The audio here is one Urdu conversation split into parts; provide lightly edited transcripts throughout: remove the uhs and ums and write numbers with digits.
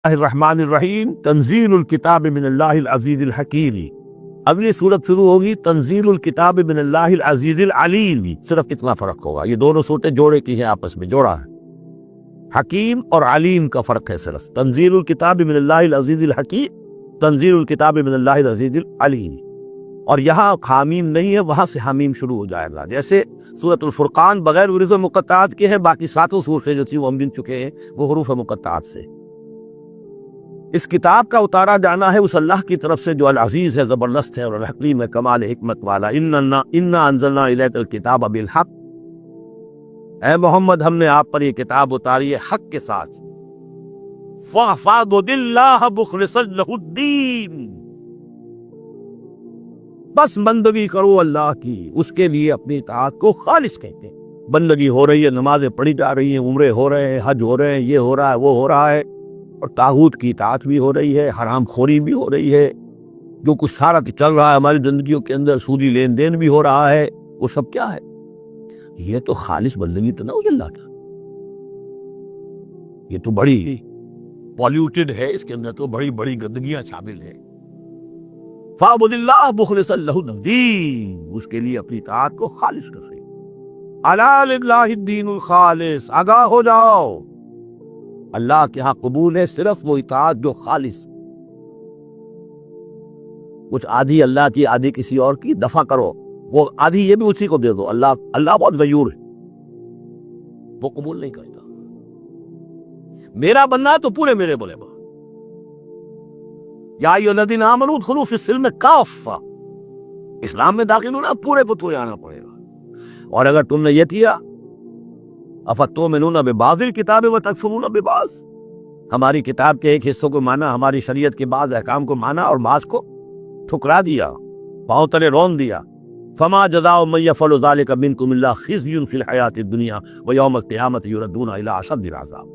الرحمن الرحیم تنزیل الکتاب من اللہ العزیز الحکیم. اگلی صورت شروع ہوگی تنزیل الکتاب من اللہ العزیز العلیم. صرف اتنا فرق ہوگا. یہ دونوں صورتیں جوڑے کی ہیں، آپس میں جوڑا ہے. حکیم اور علیم کا فرق ہے صرف. تنزیل الکتاب من اللہ العزیز الحکیم، تنزیل الکتاب من اللہ العزیز العلیم. اور یہاں حامیم نہیں ہے، وہاں سے حامیم شروع ہو جائے گا. جیسے سورۃ الفرقان بغیر حروف مقطعات کے ہے، باقی ساتوں صورتیں جو تھی وہ ہم گن چکے ہیں وہ حروف مقطعات سے. اس کتاب کا اتارا جانا ہے اس اللہ کی طرف سے جو العزیز ہے، زبردست ہے، اور الحکیم ہے، کمال حکمت والا. انا انزلنا الیک الکتاب بالحق، اے محمد ہم نے آپ پر یہ کتاب اتاری ہے حق کے ساتھ. فاعبد اللہ مخلصا لہ الدین، بس بندگی کرو اللہ کی، اس کے لیے اپنی اطاعت کو خالص کہتے ہیں. بندگی ہو رہی ہے، نمازیں پڑھی جا رہی ہیں، عمرے ہو رہے ہیں، حج ہو رہے ہیں، یہ ہو رہا ہے، وہ ہو رہا ہے، اور طاغوت کی اطاعت بھی ہو رہی ہے، حرام خوری بھی ہو رہی ہے. جو کچھ سارا چل رہا ہے ہماری زندگیوں کے اندر، سودی لین دین بھی ہو رہا ہے، وہ سب کیا ہے؟ یہ تو خالص بندگی تو نہ ہو اللہ کا. یہ تو بڑی پالیوٹڈ ہے، اس کے اندر تو بڑی بڑی گندگیاں شامل ہیں. فاعبد اللہ مخلصا لہ الدین، اس کے لیے اپنی اطاعت کو خالص کر رہے. الا للہ الدین الخالص، آگاہ ہو جاؤ، اللہ کے ہاں قبول ہے صرف وہ اطاعت جو خالص. کچھ آدھی اللہ کی آدھی کسی اور کی دفع کرو، وہ آدھی یہ بھی اسی کو دے دو. اللہ بہت غیور ہے، وہ قبول نہیں کرتا. میرا بننا ہے تو پورے میرے بولے با. یا ایھا الذین آمنوا ادخلوا فی السلم کافہ، اسلام میں داخل ہونا پورے کو تو آنا پڑے گا. اور اگر تم نے یہ کیا افتؤمنون ببعض الکتاب وتکفرون ببعض، ہماری کتاب کے ایک حصوں کو مانا، ہماری شریعت کے بعض احکام کو مانا اور بعض کو ٹھکرا دیا، پاؤں تلے رون دیا. فما جزاء من يفعل ذلك منكم الا خزي في الحیاۃ الدنیا ویوم القیامۃ یردون الی اشد العذاب.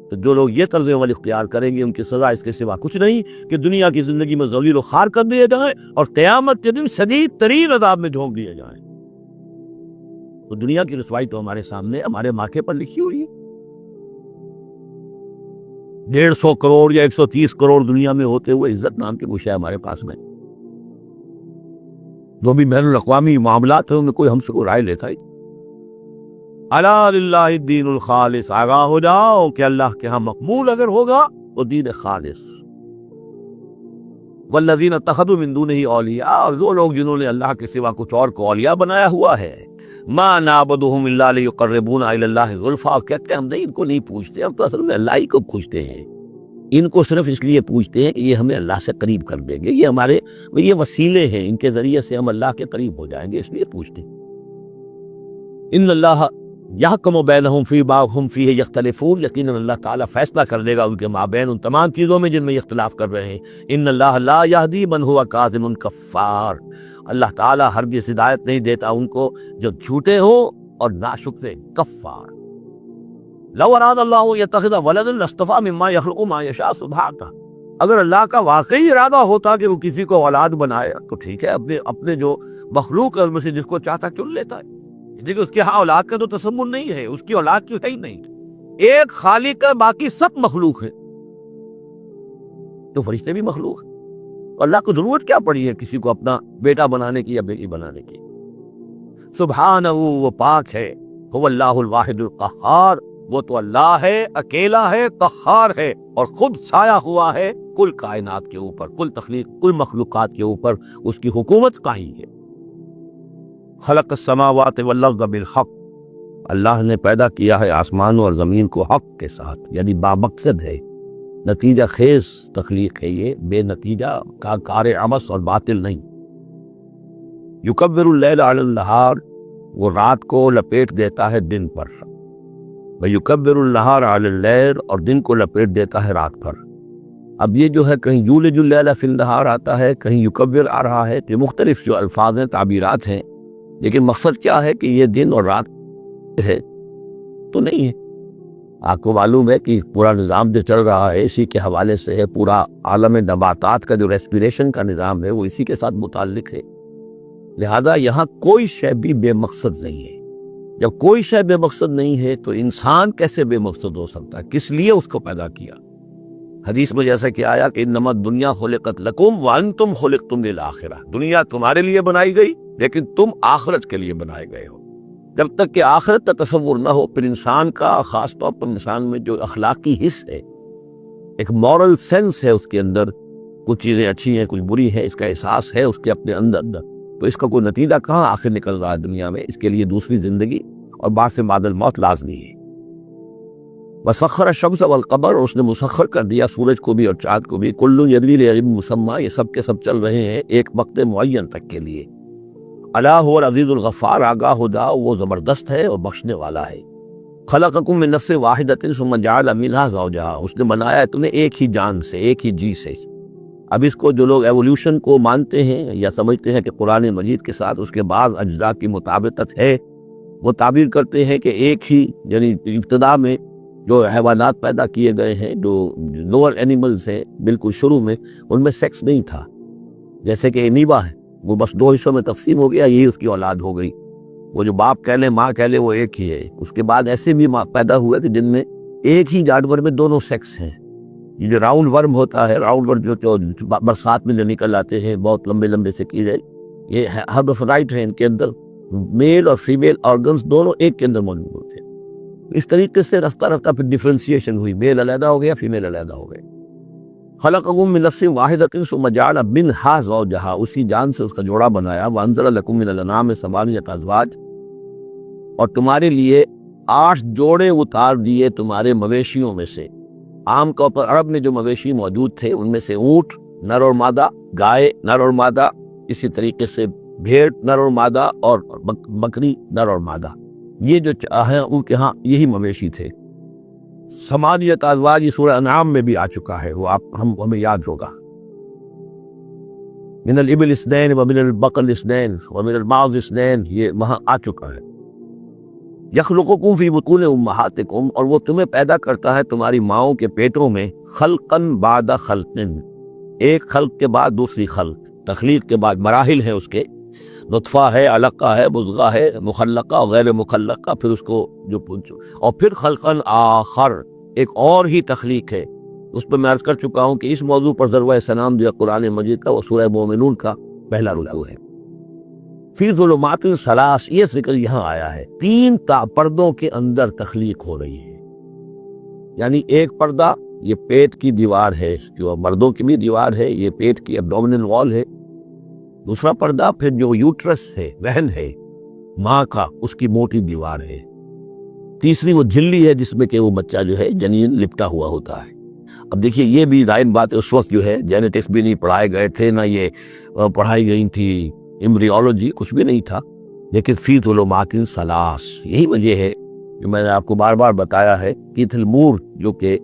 تو جو لوگ یہ طرز عمل اختیار کریں گے ان کی سزا اس کے سوا کچھ نہیں کہ دنیا کی زندگی میں ذلیل و خوار کر دیے جائیں اور قیامت کے دن شدید ترین عذاب میں جھونک دیے جائیں. تو دنیا کی رسوائی تو ہمارے سامنے ہمارے ماتھے پر لکھی ہوئی ہے. 150 کروڑ یا 130 کروڑ دنیا میں ہوتے ہوئے عزت نام کی کوئی شے ہمارے پاس میں، جو بھی بین الاقوامی معاملات ہیں ان میں کوئی ہم سے کوئی رائے لیتا ہے. الا للہ الدین الخالص، آگاہ ہو جاؤ کہ اللہ کے ہاں مقبول اگر ہوگا وہ دین خالص. والذین اتخذوا من دونہ اولیاء، اور وہ لوگ جنہوں نے اللہ کے سوا کچھ اور کو اولیاء بنایا ہوا ہے. ما نعبدهم الا لیقربونا الی اللہ زلفیٰ، کہتے ہیں ہم نہیں ان کو نہیں پوچھتے، ہم تو اصل میں اللہ ہی کو پوچھتے ہیں. ان کو صرف اس لیے پوچھتے ہیں کہ یہ ہمیں اللہ سے قریب کر دیں گے، یہ وسیلے ہیں، ان کے ذریعے سے ہم اللہ کے قریب ہو جائیں گے، اس لیے پوچھتے ہیں. ان اللہ یحکم بینہم فیما ھم فیہ یختلفون، یقیناً اللہ تعالیٰ فیصلہ کر دے گا ان کے مابین ان تمام چیزوں میں جن میں اختلاف کر رہے ہیں. ان اللہ لا یہدی من ھو کاذب کفار، اللہ تعالیٰ ہرگز ہدایت نہیں دیتا ان کو جو جھوٹے ہوں اور ناشکر کفار. لو اراد اللہ ان یتخذ ولدا لاصطفیٰ مما یخلق ما یشاء سبحانہ، اگر اللہ کا واقعی ارادہ ہوتا کہ وہ کسی کو اولاد بنائے تو ٹھیک ہے، اپنے جو مخلوق ہے اس میں سے جس کو چاہتا چن لیتا ہے. دیکھیں اس کے ہاں اولاد کا تو تصور نہیں ہے، اس کی اولاد کی ہے ہی نہیں. ایک خالق کا، باقی سب مخلوق ہے. تو فرشتے بھی مخلوق ہیں. اللہ کو ضرورت کیا پڑی ہے کسی کو اپنا بیٹا بنانے کی یا بیٹی بنانے کی؟ سبحانہ، وہ پاک ہے. هو اللہ الواحد القہار، وہ تو اللہ ہے، اکیلا ہے، قہار ہے، اور خود چھایا ہوا ہے کل کائنات کے اوپر، کل تخلیق، کل مخلوقات کے اوپر اس کی حکومت قائم ہے. خلق السماوات والارض بالحق، اللہ نے پیدا کیا ہے آسمانوں اور زمین کو حق کے ساتھ، یعنی بامقصد ہے، نتیجہ خیز تخلیق ہے، یہ بے نتیجہ کا کار عبث اور باطل نہیں. یکبر اللیل علی النہار، وہ رات کو لپیٹ دیتا ہے دن پر، ویکبر النہار علی اللیل، اور دن کو لپیٹ دیتا ہے رات پر. اب یہ جو ہے کہیں یولج اللیل فی النہار آتا ہے، کہیں یکبر آ رہا ہے، یہ مختلف جو الفاظ ہیں، تعبیرات ہیں، لیکن مقصد کیا ہے کہ یہ دن اور رات ہے تو نہیں ہے. آپ کو معلوم ہے کہ پورا نظام جو چل رہا ہے اسی کے حوالے سے ہے. پورا عالم نباتات کا جو ریسپیریشن کا نظام ہے وہ اسی کے ساتھ متعلق ہے. لہذا یہاں کوئی شے بھی بے مقصد نہیں ہے. جب کوئی شے بے مقصد نہیں ہے تو انسان کیسے بے مقصد ہو سکتا ہے؟ کس لیے اس کو پیدا کیا؟ حدیث میں جیسا کہ آیا کہ انما الدنیا خلقت لکم وانتم خلقتم للآخرہ، دنیا تمہارے لیے بنائی گئی لیکن تم آخرت کے لیے بنائے گئے ہو۔ جب تک کہ آخرت کا تصور نہ ہو پھر انسان کا، خاص طور پر انسان میں جو اخلاقی حص ہے، ایک مورل سینس ہے اس کے اندر، کچھ چیزیں اچھی ہیں کچھ بری ہیں، اس کا احساس ہے اس کے اپنے اندر، تو اس کا کوئی نتیجہ کہاں آخر نکل رہا ہے دنیا میں؟ اس کے لیے دوسری زندگی اور بعد سے بعد الموت لازمی ہے۔ وسخر الشمس والقمر، اور اس نے مسخر کر دیا سورج کو بھی اور چاند کو بھی، کل یجری لأجل مسمى، یہ سب کے سب چل رہے ہیں ایک وقت معین تک کے لیے۔ الا هو العزیز الغفار، آگاہ ہو جاؤ وہ زبردست ہے اور بخشنے والا ہے۔ خلقکم من نفس واحدۃ ثم جعل منها زوجها، اس نے بنایا ہے تمہیں ایک ہی جان سے، ایک ہی جی سے۔ اب اس کو جو لوگ ایولیوشن کو مانتے ہیں یا سمجھتے ہیں کہ قرآن مجید کے ساتھ اس کے بعض اجزاء کی مطابقت ہے، وہ تعبیر کرتے ہیں کہ ایک ہی، یعنی ابتدا میں جو حیوانات پیدا کیے گئے ہیں، جو لوور اینیملز ہیں، بالکل شروع میں ان میں سیکس نہیں تھا، جیسے کہ انیبا ہے، وہ بس دو حصوں میں تقسیم ہو گیا، یہی اس کی اولاد ہو گئی، وہ جو باپ کہہ لیں ماں کہہ لیں وہ ایک ہی ہے۔ اس کے بعد ایسے بھی پیدا ہوئے کہ جن میں ایک ہی جانور میں دونوں سیکس ہیں۔ یہ جو راؤنڈ ورم ہوتا ہے، راؤنڈ ورم جو برسات میں جو نکل آتے ہیں بہت لمبے لمبے سے کیڑے، یہ ہرمافرڈائٹ ہیں، ان کے اندر میل اور فیمیل آرگنز دونوں ایک کے اندر موجود ہوتے ہیں۔ اس طریقے سے رفتہ رفتہ پھر ڈیفرینسیشن ہوئی، میل علیحدہ ہو گیا، فیمیل علیحدہ ہو گئے۔ خلقکم من نفس واحدۃ ثم جعل منها زوجها، اسی جان سے اس کا جوڑا بنایا۔ وانزل لکم من الانعام ثمانیۃ ازواج، اور تمہارے لیے 8 جوڑے اتار دیے تمہارے مویشیوں میں سے۔ عام طور پر عرب میں جو مویشی موجود تھے ان میں سے اونٹ نر اور مادہ، گائے نر اور مادہ، اسی طریقے سے بھیڑ نر اور مادہ، اور بکری نر اور مادہ، یہ جو ہیں ان کے ہاں یہی مویشی تھے۔ ثمانیۃ ازواج یہ سورہ انعام میں بھی آ چکا ہے، وہ ہمیں یاد ہوگا۔ من الابل اثنین ومن البقر اثنین ومن الماعز اثنین، یہ وہاں آ چکا ہے۔ یخلقکم فی بطون امہاتکم، اور وہ تمہیں پیدا کرتا ہے تمہاری ماؤں کے پیٹوں میں، خلقا بعد خلق، ایک خلق کے بعد دوسری خلق، تخلیق کے بعد مراحل ہیں اس کے، نطفہ ہے، علقہ ہے، مضغہ ہے، مخلقہ غیر مخلقہ، پھر اس کو جو اور پھر خلقا آخر، ایک اور ہی تخلیق ہے۔ اس پہ میں عرض کر چکا ہوں کہ اس موضوع پر ضربہ سلام دیا قرآن مجید کا، وہ سورہ مومنون کا پہلا رکوع ہے۔ فی ظلمات ثلاث، یہ ذکر یہاں آیا ہے، 3 پردوں کے اندر تخلیق ہو رہی ہے۔ یعنی ایک پردہ یہ پیٹ کی دیوار ہے، جو مردوں کی بھی دیوار ہے، یہ پیٹ کی ایبڈومینل وال ہے۔ دوسرا پردہ پھر جو یوٹرس ہے، وہن ہے ماں کا، اس کی موٹی دیوار ہے۔ تیسری وہ جھلی ہے جس میں کہ وہ بچہ جو ہے جنین لپٹا ہوا ہوتا ہے۔ اب دیکھیے یہ بھی ظاہر بات ہے، اس وقت جو ہے جینیٹکس بھی نہیں پڑھائے گئے تھے، نہ یہ پڑھائی گئی تھی ایمبریولوجی، کچھ بھی نہیں تھا، لیکن فی ظلمات ثلاث، یہی وجہ ہے جو میں نے آپ کو بار بار بتایا ہے۔ کیتھل مور جو کہ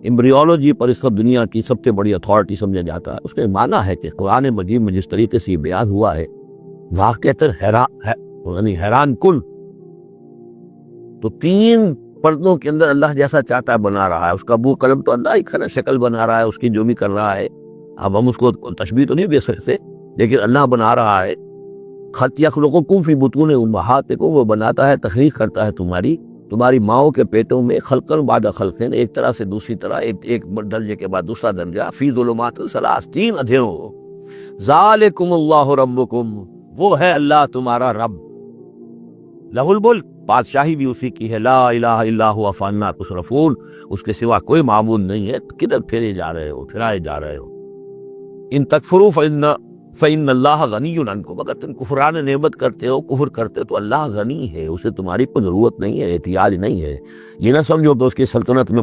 ایمبریولوجی پر اس وقت دنیا کی سب سے بڑی اتھارٹی سمجھا جاتا ہے، اس نے مانا ہے کہ قرآن مجید میں جس طریقے سے یہ بیان ہوا ہے واقعتاً حیران کن، تو 3 پردوں کے اندر اللہ جیسا چاہتا ہے بنا رہا ہے، اس کا بو قلم تو اللہ ہی کھڑا شکل بنا رہا ہے، اس کی جو بھی کر رہا ہے، اب ہم اس کو تشبیہ تو نہیں دے سکتے، لیکن اللہ بنا رہا ہے۔ خط یخلقکم فی بطون امہاتکم، وہ بناتا ہے، تخلیق کرتا ہے تمہاری ماؤں کے پیٹوں میں، خلقا بعد خلق، ایک طرح سے دوسری طرح، ایک درجے کے بعد دوسرا درجہ، فی ظلمات ثلاث، 3 اندھیروں۔ ذالکم اللہ ربکم، وہ ہے اللہ تمہارا رب، لہ الملک، بادشاہی بھی اسی کی ہے، لا الہ الا ہوا فانا تصرفون، اس کے سوا کوئی معبود نہیں ہے، کدھر پھرائے جا رہے ہو۔ ان تکفروا فإن اللہ غنی عنکم، اگر تم کفران نعمت کرتے ہو، کفر کرتے ہو، تو اللہ غنی ہے، اسے تمہاری کوئی ضرورت نہیں ہے، احتیاج نہیں ہے۔ یہ نہ سمجھو کہ اس کی سلطنت میں